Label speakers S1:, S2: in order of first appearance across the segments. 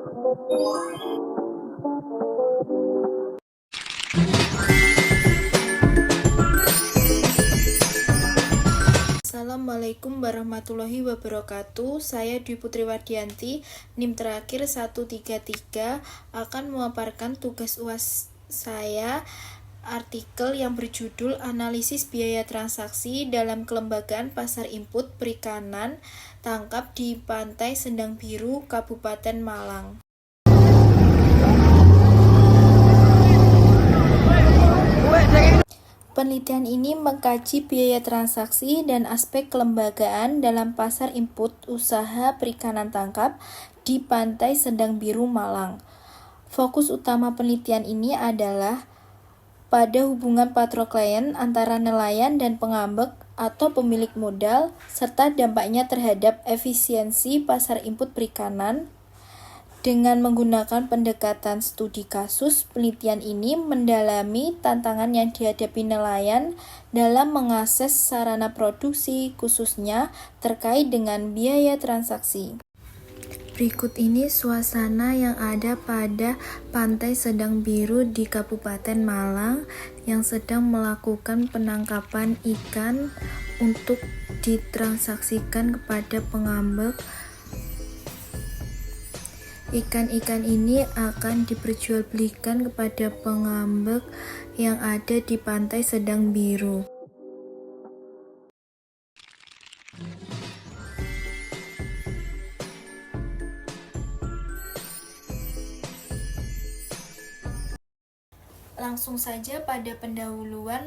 S1: Assalamualaikum warahmatullahi wabarakatuh. Saya Dwi Putri Wardianti, NIM terakhir 133, akan memaparkan tugas UAS saya, artikel yang berjudul Analisis Biaya Transaksi dalam Kelembagaan Pasar Input Perikanan Tangkap di Pantai Sendang Biru, Kabupaten Malang. Penelitian ini mengkaji biaya transaksi dan aspek kelembagaan dalam pasar input usaha perikanan tangkap di Pantai Sendang Biru, Malang. Fokus utama penelitian ini adalah pada hubungan patro-klien antara nelayan dan pengambek atau pemilik modal, serta dampaknya terhadap efisiensi pasar input perikanan. Dengan menggunakan pendekatan studi kasus, penelitian ini mendalami tantangan yang dihadapi nelayan dalam mengakses sarana produksi, khususnya terkait dengan biaya transaksi. Berikut ini suasana yang ada pada Pantai Sendang Biru di Kabupaten Malang yang sedang melakukan penangkapan ikan untuk ditransaksikan kepada pengambek. Ikan-ikan ini akan diperjualbelikan kepada pengambek yang ada di Pantai Sendang Biru. Langsung saja pada pendahuluan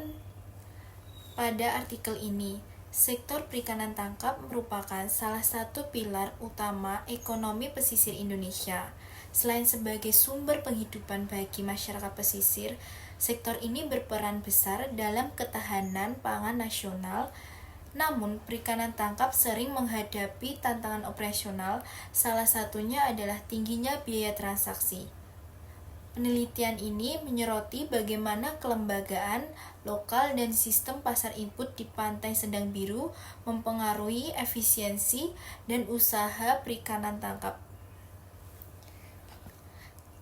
S1: pada artikel ini. Sektor perikanan tangkap merupakan salah satu pilar utama ekonomi pesisir Indonesia. Selain sebagai sumber penghidupan bagi masyarakat pesisir, sektor ini berperan besar dalam ketahanan pangan nasional. Namun, perikanan tangkap sering menghadapi tantangan operasional, salah satunya adalah tingginya biaya transaksi. Penelitian ini menyoroti bagaimana kelembagaan lokal dan sistem pasar input di Pantai Sendang Biru mempengaruhi efisiensi dan usaha perikanan tangkap.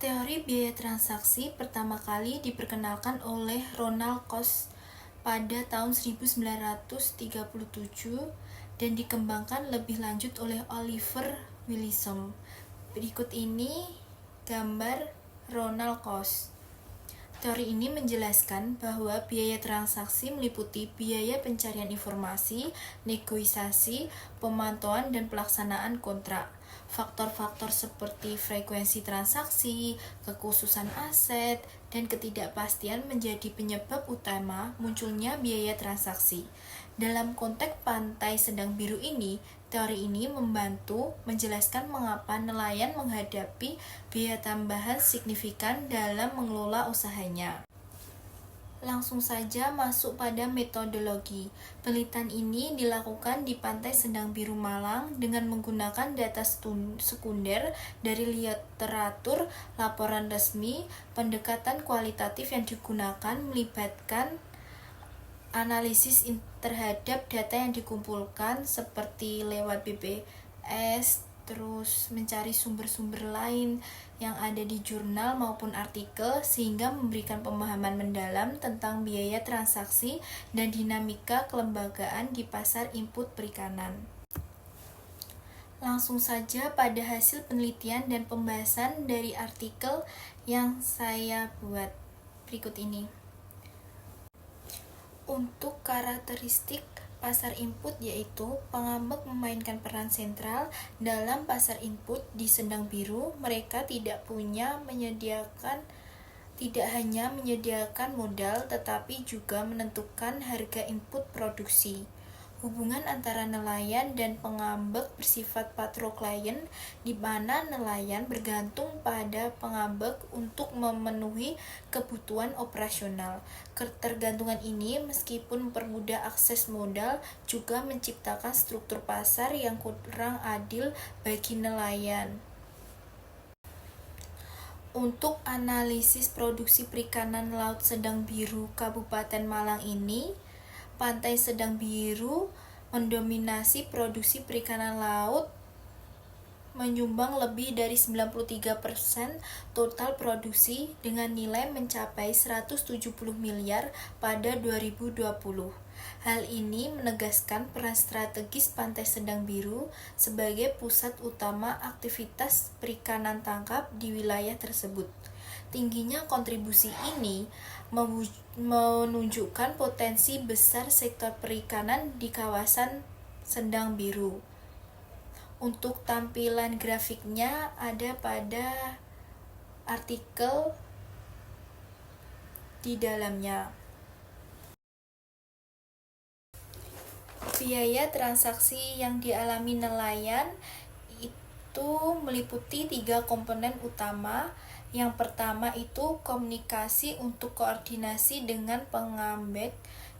S1: Teori biaya transaksi pertama kali diperkenalkan oleh Ronald Coase pada tahun 1937 dan dikembangkan lebih lanjut oleh Oliver Willison. Berikut ini gambar Ronald Coase. Teori ini menjelaskan bahwa biaya transaksi meliputi biaya pencarian informasi, negosiasi, pemantauan, dan pelaksanaan kontrak. Faktor-faktor seperti frekuensi transaksi, kekhususan aset, dan ketidakpastian menjadi penyebab utama munculnya biaya transaksi. Dalam konteks Pantai Sendang Biru ini, teori ini membantu menjelaskan mengapa nelayan menghadapi biaya tambahan signifikan dalam mengelola usahanya. Langsung saja masuk pada metodologi. Penelitian ini dilakukan di Pantai Sendang Biru Malang dengan menggunakan data sekunder dari literatur, laporan resmi. Pendekatan kualitatif yang digunakan melibatkan analisis terhadap data yang dikumpulkan seperti lewat BPS, terus mencari sumber-sumber lain yang ada di jurnal maupun artikel sehingga memberikan pemahaman mendalam tentang biaya transaksi dan dinamika kelembagaan di pasar input perikanan. Langsung saja pada hasil penelitian dan pembahasan dari artikel yang saya buat berikut ini. Untuk karakteristik pasar input yaitu pengambek memainkan peran sentral dalam pasar input di Sendang Biru. Mereka tidak hanya menyediakan modal tetapi juga menentukan harga input produksi. Hubungan antara nelayan dan pengambek bersifat patro-klien, di mana nelayan bergantung pada pengambek untuk memenuhi kebutuhan operasional. Ketergantungan ini meskipun mempermudah akses modal, juga menciptakan struktur pasar yang kurang adil bagi nelayan. Untuk analisis produksi perikanan Laut Sendang Biru Kabupaten Malang ini, Pantai Sendang Biru mendominasi produksi perikanan laut menyumbang lebih dari 93% total produksi dengan nilai mencapai 170 miliar pada 2020. Hal ini menegaskan peran strategis Pantai Sendang Biru sebagai pusat utama aktivitas perikanan tangkap di wilayah tersebut. Tingginya kontribusi ini menunjukkan potensi besar sektor perikanan di kawasan Sendang Biru. Untuk tampilan grafiknya ada pada artikel di dalamnya. Biaya transaksi yang dialami nelayan itu meliputi 3 komponen utama. Yang pertama itu komunikasi untuk koordinasi dengan pengambek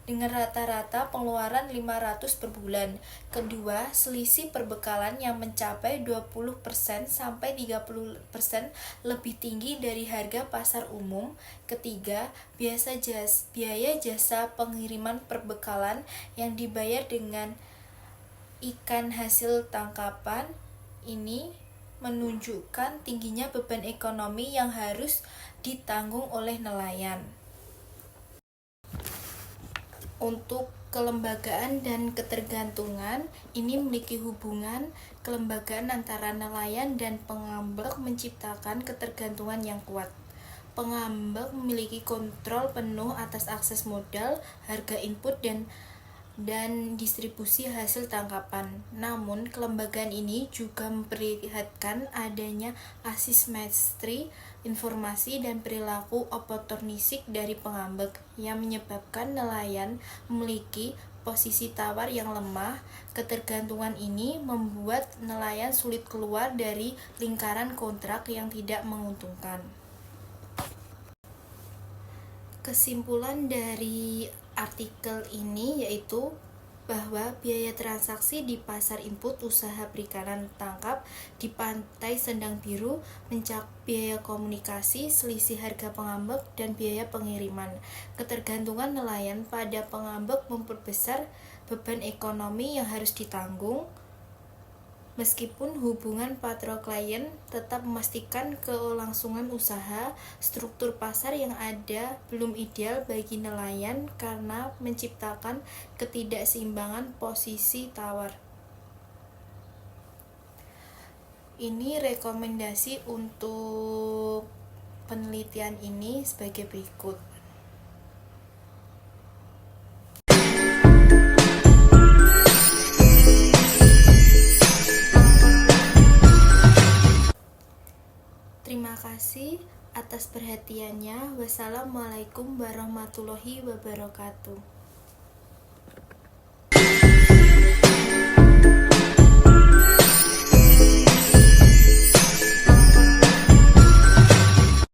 S1: dengan rata-rata pengeluaran 500 per bulan. Kedua, selisih perbekalan yang mencapai 20% sampai 30% lebih tinggi dari harga pasar umum. Ketiga, biaya jasa pengiriman perbekalan yang dibayar dengan ikan hasil tangkapan ini menunjukkan tingginya beban ekonomi yang harus ditanggung oleh nelayan. Untuk kelembagaan dan ketergantungan, ini memiliki hubungan kelembagaan antara nelayan dan pengambek menciptakan ketergantungan yang kuat. Pengambek memiliki kontrol penuh atas akses modal, harga input, dan distribusi hasil tangkapan. Namun, kelembagaan ini juga memperlihatkan adanya asimetri informasi dan perilaku oportunistik dari pengambek yang menyebabkan nelayan memiliki posisi tawar yang lemah. Ketergantungan ini membuat nelayan sulit keluar dari lingkaran kontrak yang tidak menguntungkan. Kesimpulan dari artikel ini yaitu bahwa biaya transaksi di pasar input usaha perikanan tangkap di Pantai Sendang Biru mencakup biaya komunikasi, selisih harga pengambek, dan biaya pengiriman. Ketergantungan nelayan pada pengambek memperbesar beban ekonomi yang harus ditanggung. Meskipun hubungan patron-klien tetap memastikan kelangsungan usaha, struktur pasar yang ada belum ideal bagi nelayan karena menciptakan ketidakseimbangan posisi tawar. Ini rekomendasi untuk penelitian ini sebagai berikut. Terima kasih atas perhatiannya. Wassalamualaikum warahmatullahi wabarakatuh.